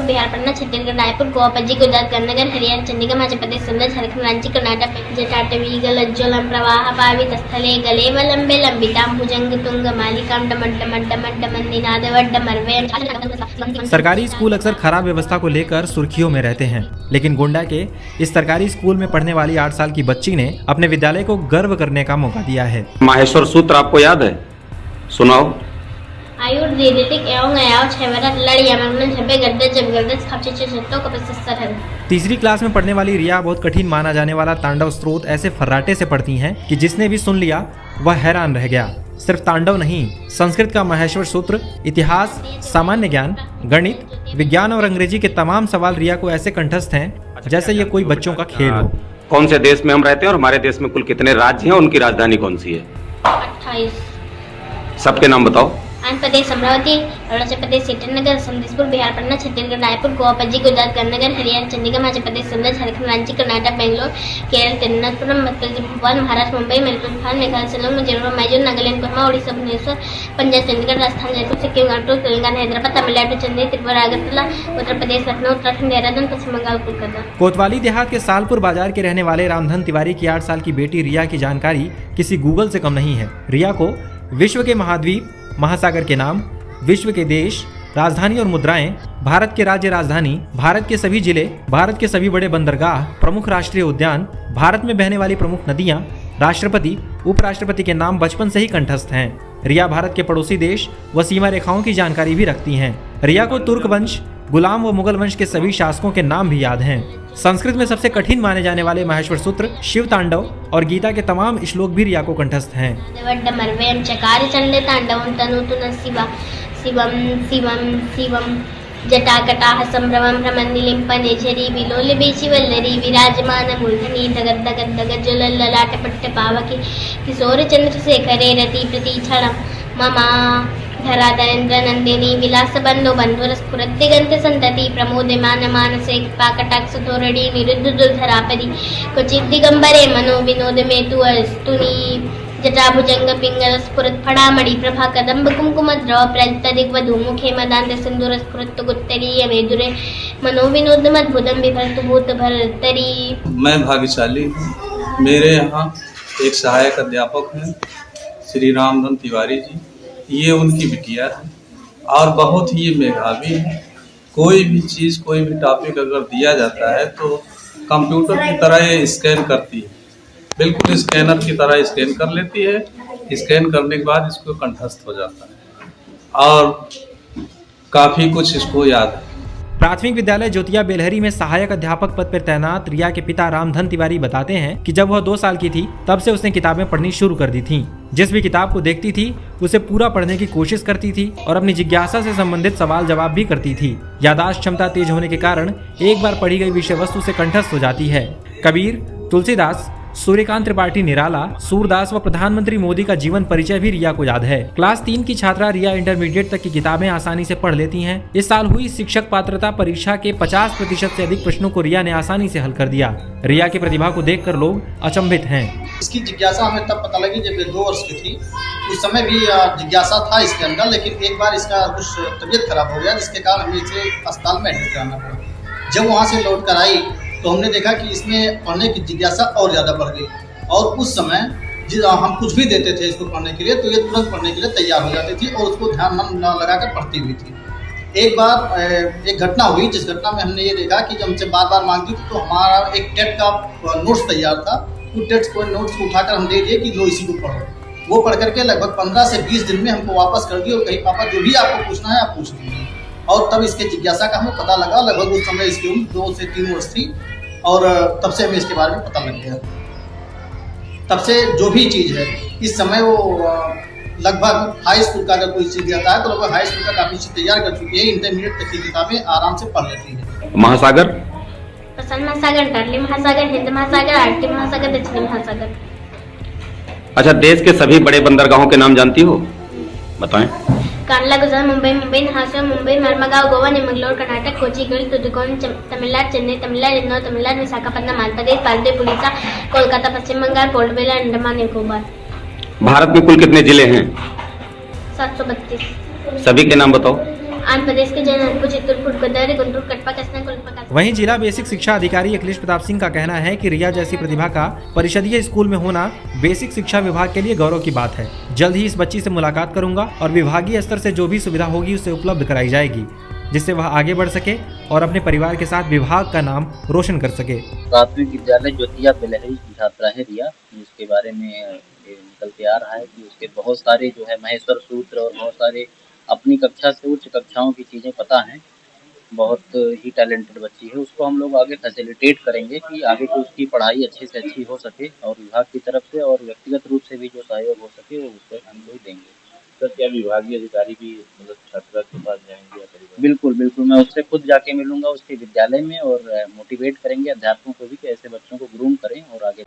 बिहार, पटना, छत्तीसगढ़, रायपुर, गोवा, पणजी, गुजरात, कर्नाटक, हरियाणा, चंडीगढ़, मध्य प्रदेश, सिंध, झारखंड, रांची, कर्नाटक, जटाटवी गलज्ज्वलं प्रवाह पावित स्थले गलेवलंबे लंबितां भुजंग तुंग मालिकां डमड्डमड्डमड्डमड्डमर्वयं। सरकारी स्कूल अक्सर खराब व्यवस्था को लेकर सुर्खियों में रहते हैं, लेकिन गोंडा के इस सरकारी स्कूल में पढ़ने वाली 8 साल की बच्ची ने अपने विद्यालय को गर्व करने का मौका दिया है। माहेश्वर सूत्र आपको याद है? सुनाओ। आयुर्वेदिक एवं अयाव छेवरा लड़िया मंगन झपे गड्ढे जब गड्ढे खपचे छत्तो कपससर है। तीसरी क्लास में पढ़ने वाली रिया बहुत कठिन माना जाने वाला तांडव स्रोत ऐसे फर्राटे से पढ़ती हैं कि जिसने भी सुन लिया वह हैरान रह गया। सिर्फ तांडव नहीं, संस्कृत का माहेश्वर सूत्र, इतिहास, सामान्य ज्ञान, गणित, विज्ञान और अंग्रेजी के तमाम सवाल रिया को ऐसे कंठस्थ हैं जैसे ये कोई बच्चों का खेल हो। कौन से देश में हम रहते हैं और हमारे देश में कुल कितने राज्य हैं, उनकी राजधानी कौन सी है? 28। सबके नाम बताओ। आंध्र प्रदेश अमरावती, अरुणाचल प्रदेश ईटानगर, संतकबीर, बिहार, पटना, छत्तीसगढ़, रायपुर, गोवा, पणजी, गुजरात, कर्नाटक, हरियाणा, चंडीगढ़, मध्य प्रदेश, सिंध, झारखंड, रांची, कर्नाटक, बेंगलोर, केरल, तिरुवनंतपुरम, भोपाल, महाराष्ट्र, मुंबई, मणिपुर, मेघालय, शिलोंग, मिजोरम, मैसूर, नागालैंड, कोहिमा, ओडिशा, भुवनेश्वर, पंजाब, चंडीगढ़, राजस्थान, जयपुर, सिक्किम, गांगटोक, तेलंगाना, हैदराबाद, तमिलनाडु, चेन्नई, त्रिपुरा, अगरतला, उत्तर प्रदेश, लखनऊ, उत्तराखंड, देहरादून, पश्चिम बंगाल, कोलकाता। कोतवाली देहात के सालपुर बाजार के रहने वाले रामधन तिवारी की 8 साल की बेटी रिया की जानकारी किसी गूगल से कम नहीं है। रिया को विश्व के महाद्वीप, महासागर के नाम, विश्व के देश, राजधानी और मुद्राएं, भारत के राज्य राजधानी, भारत के सभी जिले, भारत के सभी बड़े बंदरगाह, प्रमुख राष्ट्रीय उद्यान, भारत में बहने वाली प्रमुख नदियां, राष्ट्रपति, उपराष्ट्रपति के नाम बचपन से ही कंठस्थ हैं। रिया भारत के पड़ोसी देश व सीमा रेखाओं की जानकारी भी रखती हैं। रिया को तुर्क वंश, गुलाम व मुगल वंश के सभी शासकों के नाम भी याद हैं। संस्कृत में सबसे कठिन माने जाने वाले माहेश्वर सूत्र, शिव तांडव और गीता के तमाम श्लोक भी रिया को कंठस्थ हैं। शिवम शिवम शिवम जटाकटाह संभ्रमं भ्रमन्निलिम्पनेझरी विलोलबेशिवल्लरी विराजमान मूर्धनि धगद धगद धगद ज्वलल्ललाटपट्ट पावकी किशोर चंद्रशेखरे रति प्रतीक्षणं ममा धराधरेन्द्र नंदिनी विलास बंधो बंधुर स्फुरद्दिगंत संतति प्रमोदमान मानसे कृपाकटाक्ष धोरणी निरुद्ध दुर्धरापरि क्वचित् दिगंबरे मनो विनोद मेतु अस्तुनि जटाभुजंग पिंगल स्फुरत फड़ामणि प्रभा कदम्ब कुमकुम द्रव प्रलित दिग्वधू मुखे मदांत सिंदूर स्फुरत गुत्तरीय मेदुरे मनोविनोद मद्भुतम विभर्त भूत भर्तरी। मैं भाग्यशाली हूँ। मेरे यहाँ एक सहायक अध्यापक हैं श्री रामधन तिवारी जी। ये उनकी बिटिया है और बहुत ही मेधावी है। कोई भी चीज़, कोई भी टॉपिक अगर दिया जाता है तो कंप्यूटर की तरह ये स्कैन करती है, बिल्कुल स्कैनर की तरह स्कैन कर लेती है। स्कैन करने के बाद इसको कंठस्थ हो जाता है और काफ़ी कुछ इसको याद है। प्राथमिक विद्यालय ज्योतिया बेलहरी में सहायक अध्यापक पद पर तैनात रिया के पिता रामधन तिवारी बताते हैं कि जब वह 2 साल की थी तब से उसने किताबें पढ़नी शुरू कर दी थीं। जिस भी किताब को देखती थी उसे पूरा पढ़ने की कोशिश करती थी और अपनी जिज्ञासा से संबंधित सवाल जवाब भी करती थी। याददाश्त क्षमता तेज होने के कारण एक बार पढ़ी गई विषय वस्तु से कंठस्थ हो जाती है। कबीर, तुलसीदास, सूर्यकांत त्रिपाठी निराला, सूरदास व प्रधानमंत्री मोदी का जीवन परिचय भी रिया को याद है। क्लास 3 की छात्रा रिया इंटरमीडिएट तक की किताबें आसानी से पढ़ लेती हैं। इस साल हुई शिक्षक पात्रता परीक्षा के 50% से अधिक प्रश्नों को रिया ने आसानी से हल कर दिया। रिया की प्रतिभा को देखकर लोग अचंभित हैं। इसकी जिज्ञासा हमें तब पता लगी जब ये 2 वर्ष की थी। उस समय भी जिज्ञासा था इसके अंदर, लेकिन एक बार इसका कुछ तबीयत खराब हो गया जिसके कारण हमें इसे अस्पताल में एडमिट कराना पड़ा। जब वहाँ से लौट कर आई तो हमने देखा कि इसमें पढ़ने की जिज्ञासा और ज़्यादा बढ़ गई और उस समय हम कुछ भी देते थे इसको पढ़ने के लिए तो ये तुरंत पढ़ने के लिए तैयार हो जाती थी और उसको ध्यान न लगा कर पढ़ती हुई थी। एक बार एक घटना हुई जिस घटना में हमने ये देखा कि जब हमसे बार बार मांगती थी तो हमारा एक टेट का नोट्स तैयार था। उस टेट को नोट्स को उठाकर हम दे दिए कि लो इसी को पढ़ो। वो पढ़ करके लगभग 15 से 20 दिन में हमको वापस कर दिया और कहीं पापा जो भी आपको पूछना है आप पूछ लीजिए। और तब इसके जिज्ञासा का हमें पता लगा। लगभग उस समय इसकी उम्र 2 से 3 वर्ष थी और तब से हमें इसके बारे में पता लग गया। तब से जो भी चीज़ है इस समय वो लगभग हाई स्कूल का अगर कोई चीज़ आता है तो लगभग हाई स्कूल का काफ़ी चीज़ तैयार कर चुकी है। इंटरमीडिएट तक की किताबें आराम से पढ़ लेती है। महासागर, प्रशांत महासागर, अंटार्कटिक महासागर, हिंद महासागर, आर्कटिक महासागर, दक्षिणी महासागर। अच्छा, देश के सभी बड़े बंदरगाहों के नाम जानती हो? बताएं। कांडला, गुजरात, मुंबई, नहासा, मुंबई, मरमगांव, गोवा, मंगलोर, कर्नाटक, कोचीगढ़, तुतुकुड़ी, तमिलनाडु, चेन्नई, तमिलनाडु, इंदौर, तमिलनाडु, विशाखापट्टनम, आंध्र प्रदेश, पालदेव, उड़ीसा, कोलकाता, पश्चिम बंगाल, पोर्ट ब्लेयर, अंडमान निकोबार। भारत में कुल कितने जिले हैं? 732। सभी के नाम बताओ। आंध्र प्रदेश के जनकपुर चित्तूर कुडकुदर गुंटूर कटपा कृष्णा कुलपका। वहीं जिला बेसिक शिक्षा अधिकारी अखिलेश प्रताप सिंह का कहना है कि रिया जैसी प्रतिभा का परिषदीय स्कूल में होना बेसिक शिक्षा विभाग के लिए गौरव की बात है। जल्द ही इस बच्ची से मुलाकात करूंगा और विभागीय स्तर से जो भी सुविधा होगी उसे उपलब्ध कराई जाएगी, जिससे वह आगे बढ़ सके और अपने परिवार के साथ विभाग का नाम रोशन कर सके। प्राथमिक विद्यालय ज्योतिया बेलहरी की छात्रा है रिया, जिसके बारे में ये निकल के आ रहा है कि उसके बहुत सारे जो है महेश्वर सूत्र और बहुत सारे अपनी कक्षा से उच्च कक्षाओं की चीज़ें पता हैं। बहुत ही टैलेंटेड बच्ची है, उसको हम लोग आगे फैसिलिटेट करेंगे कि आगे को उसकी पढ़ाई अच्छे से अच्छी हो सके और विभाग की तरफ से और व्यक्तिगत रूप से भी जो सहयोग हो सके वो उसको हम लोग देंगे। सर क्या विभागीय अधिकारी भी मतलब छात्रा के पास जाएंगे या परिवार? बिल्कुल बिल्कुल, मैं उससे खुद जाके मिलूंगा उसके विद्यालय में और मोटिवेट करेंगे अध्यापकों को भी कि ऐसे बच्चों को ग्रूम करें और आगे